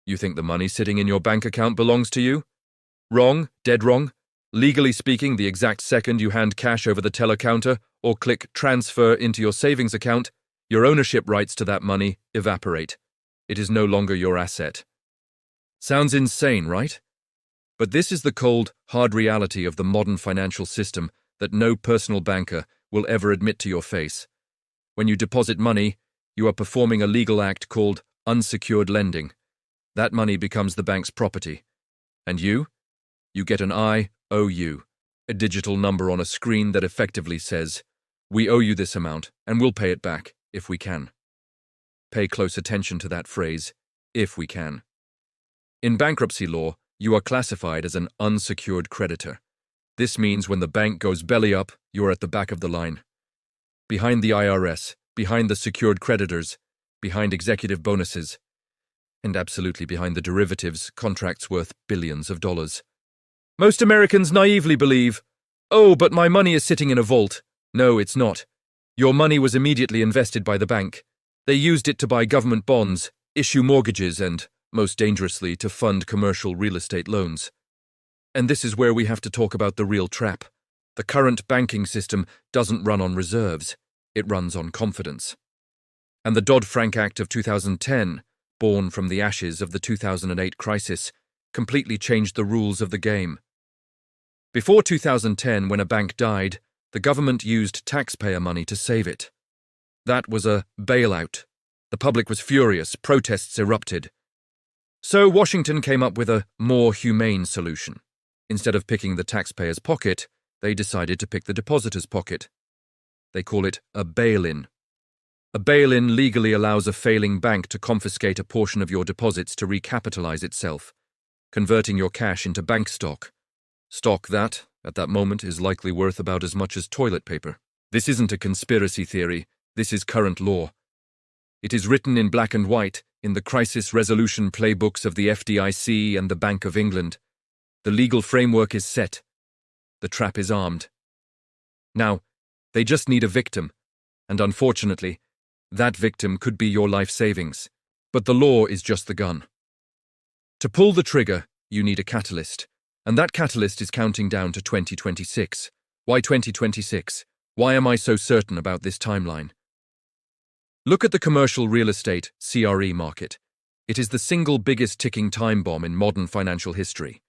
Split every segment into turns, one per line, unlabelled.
You think the money sitting in your bank account belongs to you? Wrong, dead wrong. Legally speaking, the exact second you hand cash over the teller counter or click transfer into your savings account, your ownership rights to that money evaporate. It is no longer your asset. Sounds insane, right? But this is the cold, hard reality of the modern financial system that no personal banker will ever admit to your face. When you deposit money, you are performing a legal act called unsecured lending. That money becomes the bank's property. And you? You get an IOU, a digital number on a screen that effectively says, "We owe you this amount, and we'll pay it back, if we can." Pay close attention to that phrase, if we can. In bankruptcy law, you are classified as an unsecured creditor. This means when the bank goes belly up, you are at the back of the line. Behind the IRS, behind the secured creditors, behind executive bonuses, and absolutely behind the derivatives, contracts worth billions of dollars. Most Americans naively believe, "Oh, but my money is sitting in a vault." No, it's not. Your money was immediately invested by the bank. They used it to buy government bonds, issue mortgages, and, most dangerously, to fund commercial real estate loans. And this is where we have to talk about the real trap. The current banking system doesn't run on reserves. It runs on confidence. And the Dodd-Frank Act of 2010, born from the ashes of the 2008 crisis, completely changed the rules of the game. Before 2010, when a bank died, the government used taxpayer money to save it. That was a bailout. The public was furious, protests erupted. So Washington came up with a more humane solution. Instead of picking the taxpayer's pocket, they decided to pick the depositor's pocket. They call it a bail-in. A bail-in legally allows a failing bank to confiscate a portion of your deposits to recapitalize itself, converting your cash into bank stock. Stock that, at that moment, is likely worth about as much as toilet paper. This isn't a conspiracy theory. This is current law. It is written in black and white in the crisis resolution playbooks of the FDIC and the Bank of England. The legal framework is set. The trap is armed. Now, they just need a victim, and unfortunately, that victim could be your life savings. But the law is just the gun. To pull the trigger, you need a catalyst, and that catalyst is counting down to 2026. Why 2026? Why am I so certain about this timeline? Look at the commercial real estate, CRE market. It is the single biggest ticking time bomb in modern financial history.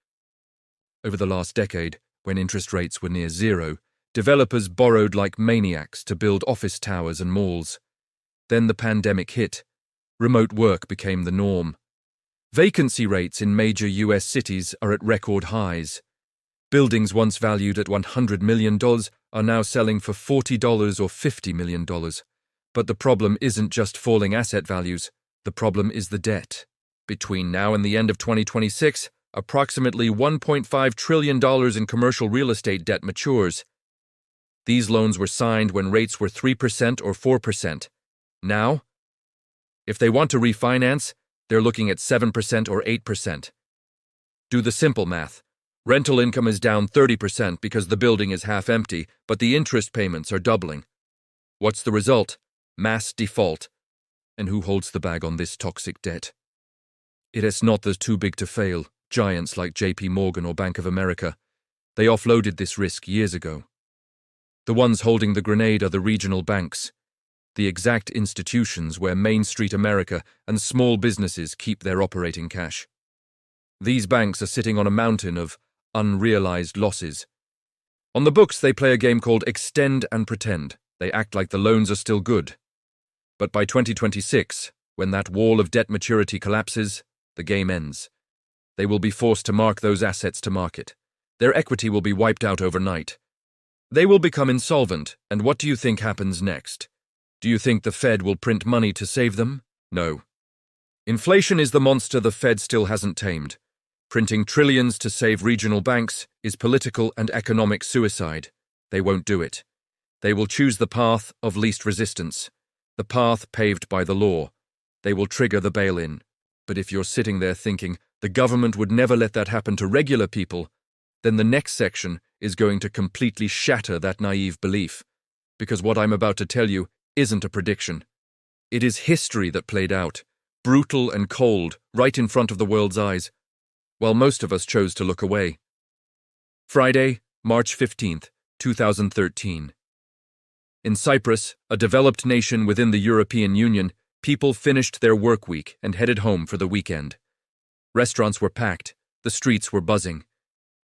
Over the last decade, when interest rates were near zero, developers borrowed like maniacs to build office towers and malls. Then the pandemic hit. Remote work became the norm. Vacancy rates in major US cities are at record highs. Buildings once valued at $100 million are now selling for $40 or $50 million. But the problem isn't just falling asset values. The problem is the debt. Between now and the end of 2026, approximately $1.5 trillion in commercial real estate debt matures. These loans were signed when rates were 3% or 4%. Now, if they want to refinance, they're looking at 7% or 8%. Do the simple math. Rental income is down 30% because the building is half empty, but the interest payments are doubling. What's the result? Mass default. And who holds the bag on this toxic debt? It is not the too big to fail giants like JP Morgan or Bank of America. They offloaded this risk years ago. The ones holding the grenade are the regional banks, the exact institutions where Main Street America and small businesses keep their operating cash. These banks are sitting on a mountain of unrealized losses. On the books, they play a game called extend and pretend. They act like the loans are still good. But by 2026, when that wall of debt maturity collapses, the game ends. They will be forced to mark those assets to market. Their equity will be wiped out overnight. They will become insolvent, and what do you think happens next? Do you think the Fed will print money to save them? No. Inflation is the monster the Fed still hasn't tamed. Printing trillions to save regional banks is political and economic suicide. They won't do it. They will choose the path of least resistance, the path paved by the law. They will trigger the bail-in. But if you're sitting there thinking the government would never let that happen to regular people, then the next section is going to completely shatter that naive belief. Because what I'm about to tell you isn't a prediction. It is history that played out. brutal and cold, right in front of the world's eyes, while most of us chose to look away. Friday, March 15th, 2013. In Cyprus, a developed nation within the European Union, people finished their work week and headed home for the weekend. Restaurants were packed, the streets were buzzing.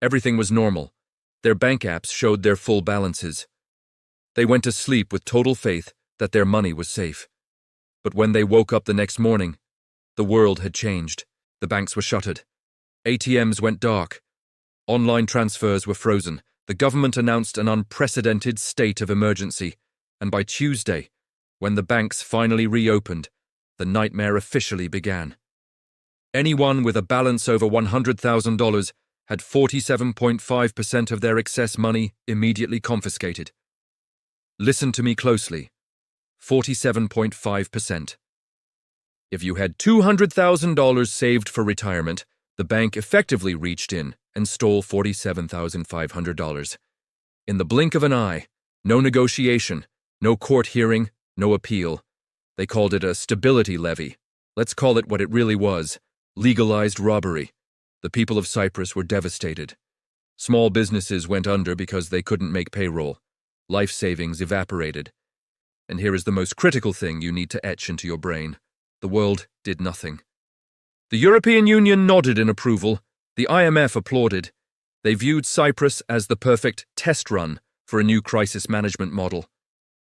Everything was normal. Their bank apps showed their full balances. They went to sleep with total faith that their money was safe. But when they woke up the next morning, the world had changed. The banks were shuttered. ATMs went dark. Online transfers were frozen. The government announced an unprecedented state of emergency. And by Tuesday, when the banks finally reopened, the nightmare officially began. Anyone with a balance over $100,000 had 47.5% of their excess money immediately confiscated. Listen to me closely. 47.5%. If you had $200,000 saved for retirement, the bank effectively reached in and stole $47,500. In the blink of an eye, no negotiation, no court hearing, no appeal. They called it a stability levy. Let's call it what it really was: legalized robbery. The people of Cyprus were devastated. Small businesses went under because they couldn't make payroll. Life savings evaporated. And here is the most critical thing you need to etch into your brain. The world did nothing. The European Union nodded in approval. The IMF applauded. They viewed Cyprus as the perfect test run for a new crisis management model.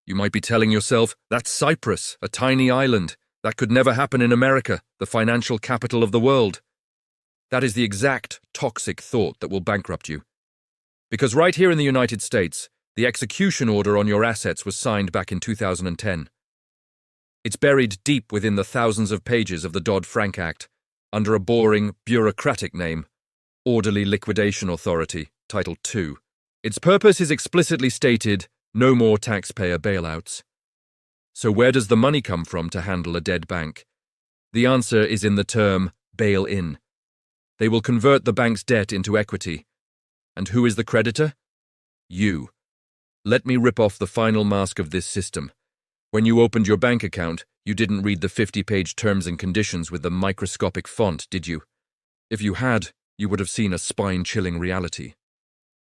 You might be telling yourself, that's Cyprus, a tiny island. That could never happen in America, the financial capital of the world. That is the exact toxic thought that will bankrupt you. Because right here in the United States, the execution order on your assets was signed back in 2010. It's buried deep within the thousands of pages of the Dodd-Frank Act, under a boring, bureaucratic name, Orderly Liquidation Authority, Title II. Its purpose is explicitly stated: no more taxpayer bailouts. So where does the money come from to handle a dead bank? The answer is in the term bail-in. They will convert the bank's debt into equity. And who is the creditor? You. Let me rip off the final mask of this system. When you opened your bank account, you didn't read the 50-page terms and conditions with the microscopic font, did you? If you had, you would have seen a spine-chilling reality.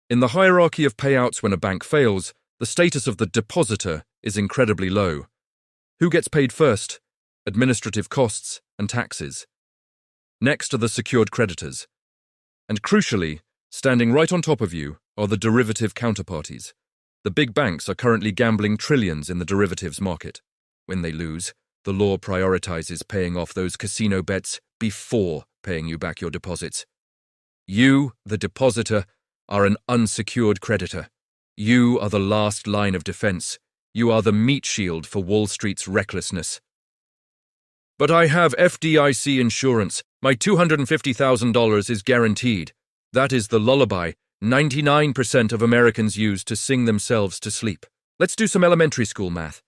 In the hierarchy of payouts when a bank fails, the status of the depositor is incredibly low. Who gets paid first? Administrative costs and taxes. Next are the secured creditors. And crucially, standing right on top of you are the derivative counterparties. The big banks are currently gambling trillions in the derivatives market. When they lose, the law prioritizes paying off those casino bets before paying you back your deposits. You, the depositor, are an unsecured creditor. You are the last line of defense. You are the meat shield for Wall Street's recklessness. But I have FDIC insurance. My $250,000 is guaranteed. That is the lullaby 99% of Americans use to sing themselves to sleep. Let's do some elementary school math.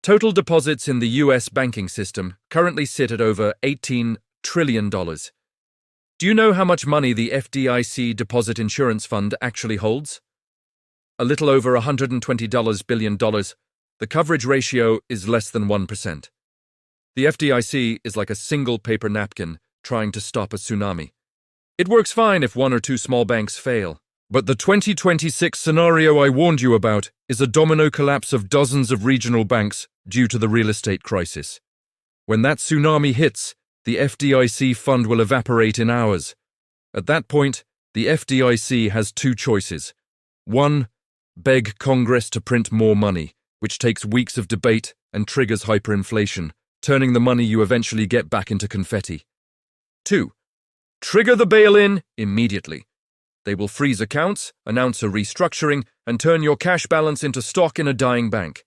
Total deposits in the U.S. banking system currently sit at over $18 trillion. Do you know how much money the FDIC Deposit Insurance Fund actually holds? A little over $120 billion. The coverage ratio is less than 1%. The FDIC is like a single paper napkin trying to stop a tsunami. It works fine if one or two small banks fail. But the 2026 scenario I warned you about is a domino collapse of dozens of regional banks due to the real estate crisis. When that tsunami hits, the FDIC fund will evaporate in hours. At that point, the FDIC has two choices. One, beg Congress to print more money, which takes weeks of debate and triggers hyperinflation, turning the money you eventually get back into confetti. 2. Trigger the bail-in immediately. They will freeze accounts, announce a restructuring, and turn your cash balance into stock in a dying bank.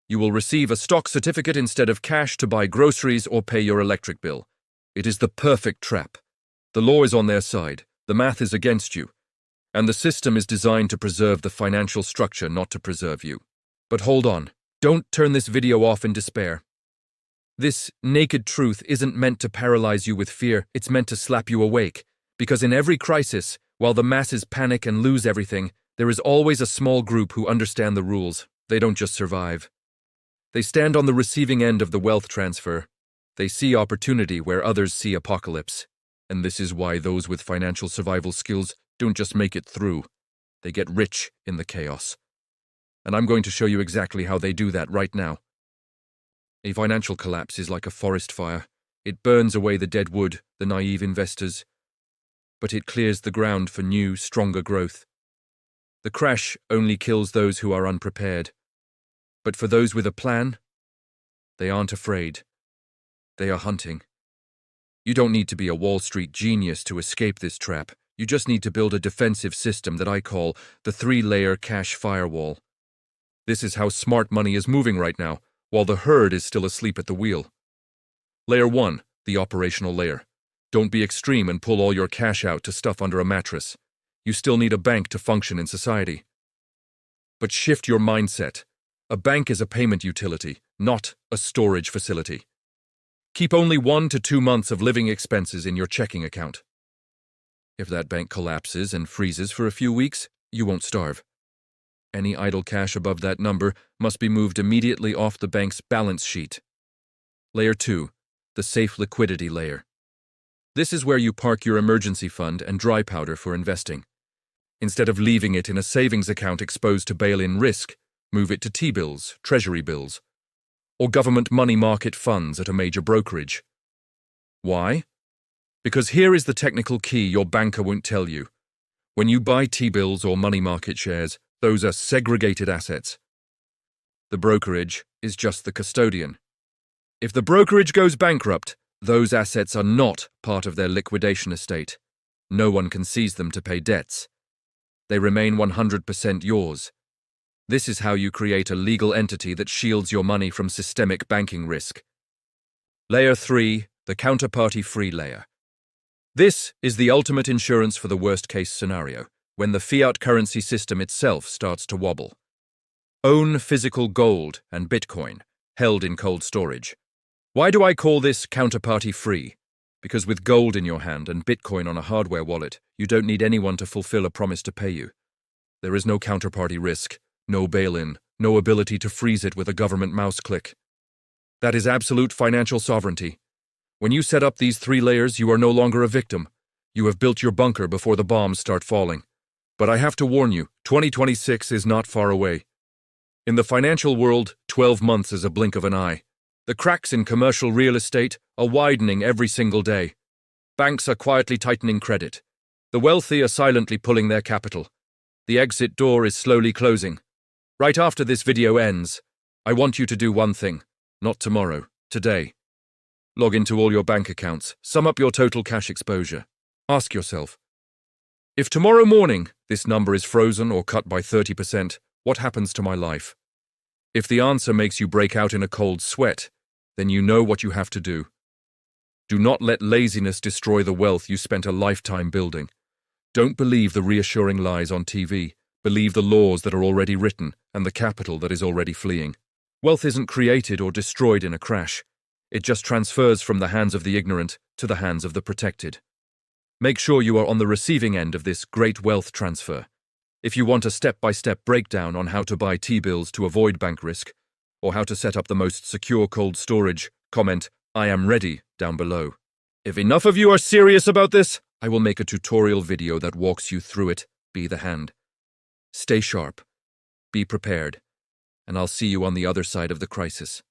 You will receive a stock certificate instead of cash to buy groceries or pay your electric bill. It is the perfect trap. The law is on their side, the math is against you, and the system is designed to preserve the financial structure, not to preserve you. But hold on, don't turn this video off in despair. This naked truth isn't meant to paralyze you with fear, it's meant to slap you awake. Because in every crisis, while the masses panic and lose everything, there is always a small group who understand the rules. They don't just survive. They stand on the receiving end of the wealth transfer. They see opportunity where others see apocalypse. And this is why those with financial survival skills don't just make it through. They get rich in the chaos. And I'm going to show you exactly how they do that right now. A financial collapse is like a forest fire. It burns away the dead wood, the naive investors, but it clears the ground for new, stronger growth. The crash only kills those who are unprepared. But for those with a plan, they aren't afraid. They are hunting. You don't need to be a Wall Street genius to escape this trap. You just need to build a defensive system that I call the 3-layer cash firewall. This is how smart money is moving right now, while the herd is still asleep at the wheel. Layer 1, the operational layer. Don't be extreme and pull all your cash out to stuff under a mattress. You still need a bank to function in society. But shift your mindset. A bank is a payment utility, not a storage facility. Keep only 1 to 2 months of living expenses in your checking account. If that bank collapses and freezes for a few weeks, you won't starve. Any idle cash above that number must be moved immediately off the bank's balance sheet. Layer 2, the safe liquidity layer. This is where you park your emergency fund and dry powder for investing. Instead of leaving it in a savings account exposed to bail-in risk, move it to T-bills, treasury bills, or government money market funds at a major brokerage. Why? Because here is the technical key your banker won't tell you. When you buy T-bills or money market shares, those are segregated assets. The brokerage is just the custodian. If the brokerage goes bankrupt, those assets are not part of their liquidation estate. No one can seize them to pay debts. They remain 100% yours. This is how you create a legal entity that shields your money from systemic banking risk. Layer 3, the counterparty-free layer. This is the ultimate insurance for the worst-case scenario, when the fiat currency system itself starts to wobble. Own physical gold and Bitcoin, held in cold storage. Why do I call this counterparty-free? Because with gold in your hand and Bitcoin on a hardware wallet, you don't need anyone to fulfill a promise to pay you. There is no counterparty risk, no bail-in, no ability to freeze it with a government mouse click. That is absolute financial sovereignty. When you set up these 3 layers, you are no longer a victim. You have built your bunker before the bombs start falling. But I have to warn you, 2026 is not far away. In the financial world, 12 months is a blink of an eye. The cracks in commercial real estate are widening every single day. Banks are quietly tightening credit. The wealthy are silently pulling their capital. The exit door is slowly closing. Right after this video ends, I want you to do one thing. Not tomorrow, today. Log into all your bank accounts. Sum up your total cash exposure. Ask yourself, if tomorrow morning this number is frozen or cut by 30%, what happens to my life? If the answer makes you break out in a cold sweat, then you know what you have to do. Do not let laziness destroy the wealth you spent a lifetime building. Don't believe the reassuring lies on TV. Believe the laws that are already written and the capital that is already fleeing. Wealth isn't created or destroyed in a crash. It just transfers from the hands of the ignorant to the hands of the protected. Make sure you are on the receiving end of this great wealth transfer. If you want a step-by-step breakdown on how to buy T-bills to avoid bank risk, or how to set up the most secure cold storage, comment, "I am ready," down below. If enough of you are serious about this, I will make a tutorial video that walks you through it. Be the hand. Stay sharp. Be prepared. And I'll see you on the other side of the crisis.